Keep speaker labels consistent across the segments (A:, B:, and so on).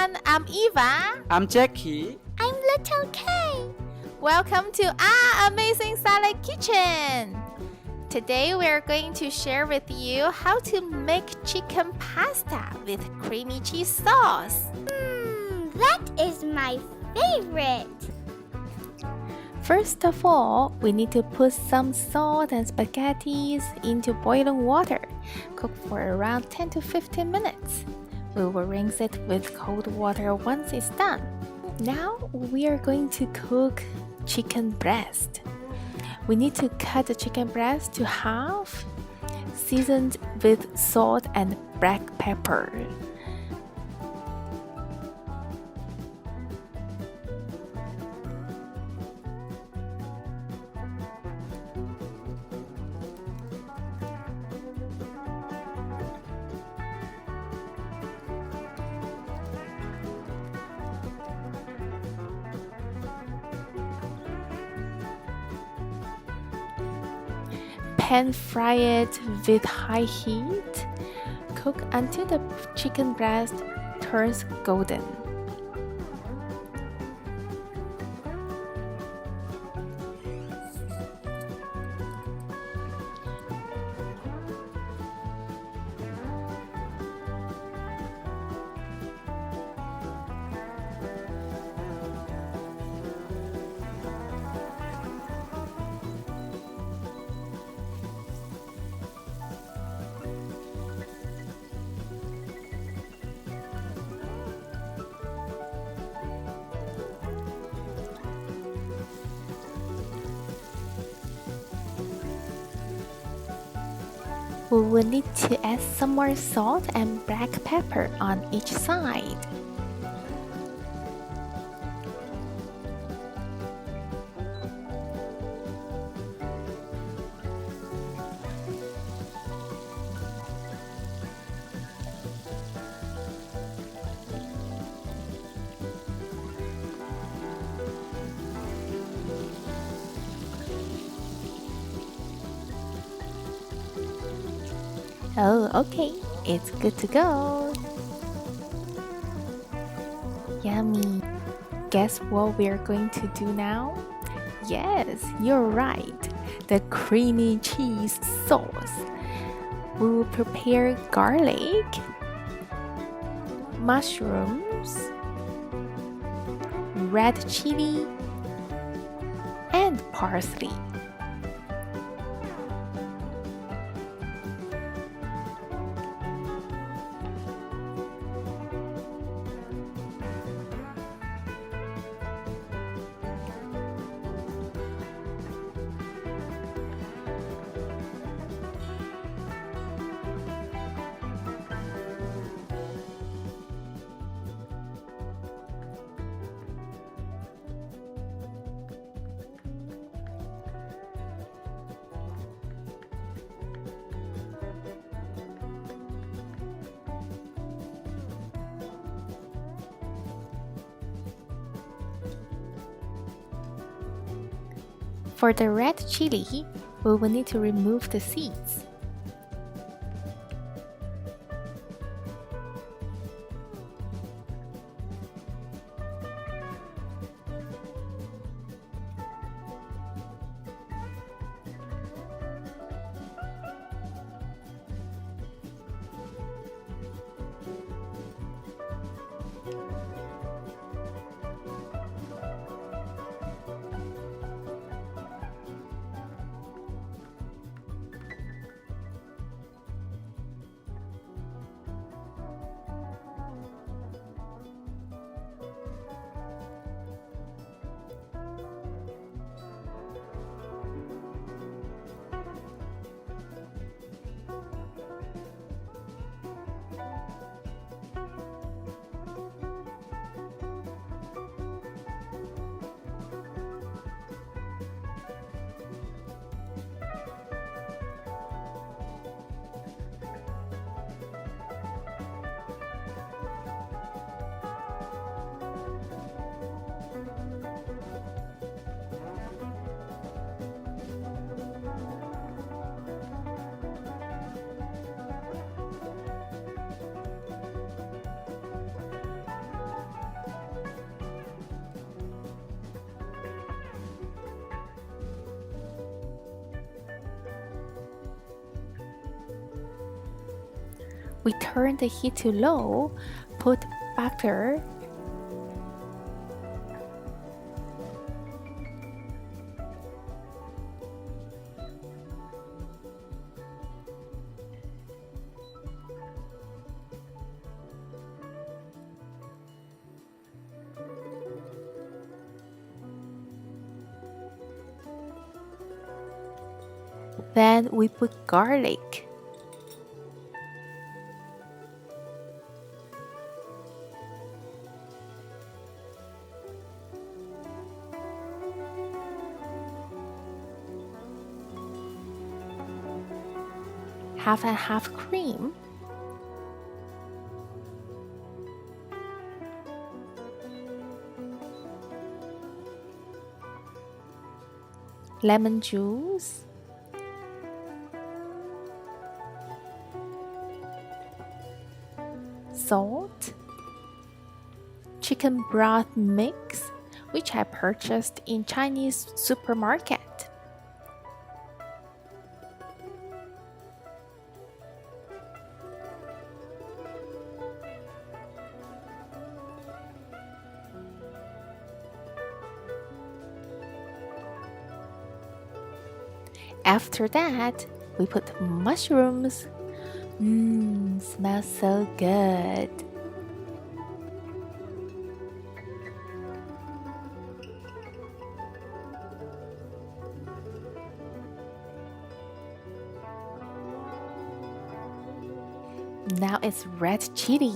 A: everyone, I'm Eva.
B: I'm Jacky.
C: I'm Little K.
A: Welcome to our amazing salad kitchen. Today we're going to share with you how to make chicken pasta with creamy cheese sauce.
C: That is my favorite.
A: First of all, we need to put some salt and spaghettis into boiling water. Cook for around 10 to 15 minutes. We will rinse it with cold water once it's done. Now we are going to cook chicken breast. We need to cut the chicken breast to half, seasoned with salt and black pepper. Pan fry it with high heat. Cook until the chicken breast turns golden. We will need to add some more salt and black pepper on each side. Oh, okay, it's good to go. Yummy. Guess what we're going to do now? Yes, you're right. The creamy cheese sauce. We will prepare garlic, mushrooms, red chili, and parsley. For the red chili, we will need to remove the seeds. We turn the heat to low, put butter, then we put garlic. Half and half cream. Lemon juice. Salt. Chicken broth mix, which I purchased in Chinese supermarket. After that, we put mushrooms. Smells so good. Now it's red chili.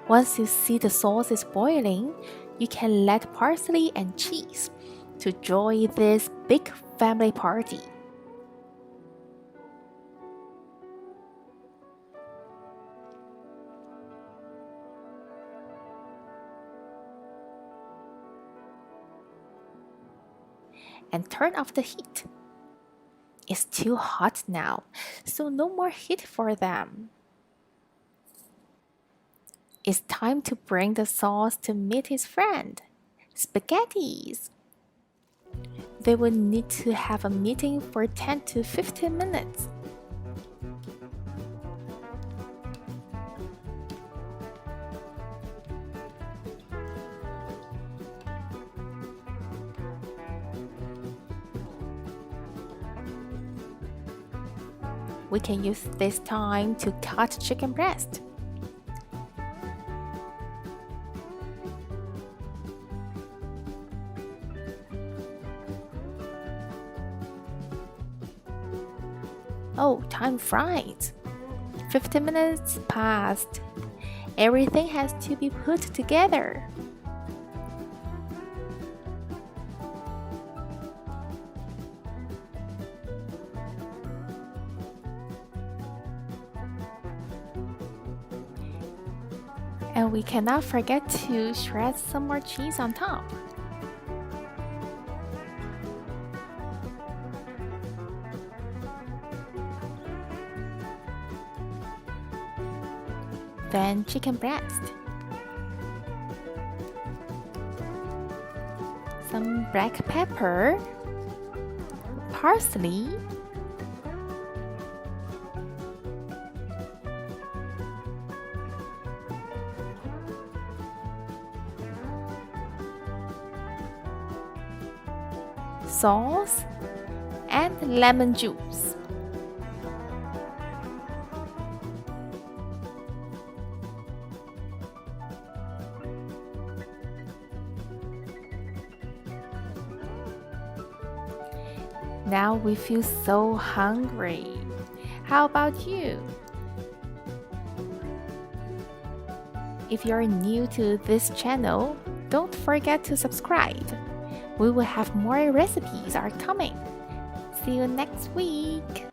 A: Once you see the sauce is boiling, you can let parsley and cheese to join this big family party. And turn off the heat. It's too hot now, so no more heat for them. It's time to bring the sauce to meet his friend, spaghettis. They will need to have a meeting for 10 to 15 minutes. We can use this time to cut chicken breast. Oh, time flies. 15 minutes passed. Everything has to be put together. And we cannot forget to shred some more cheese on top. Then chicken breast. Some black pepper, parsley, sauce, and lemon juice. Now we feel so hungry. How about you? If you're new to this channel, don't forget to subscribe. We will have more recipes are coming. See you next week.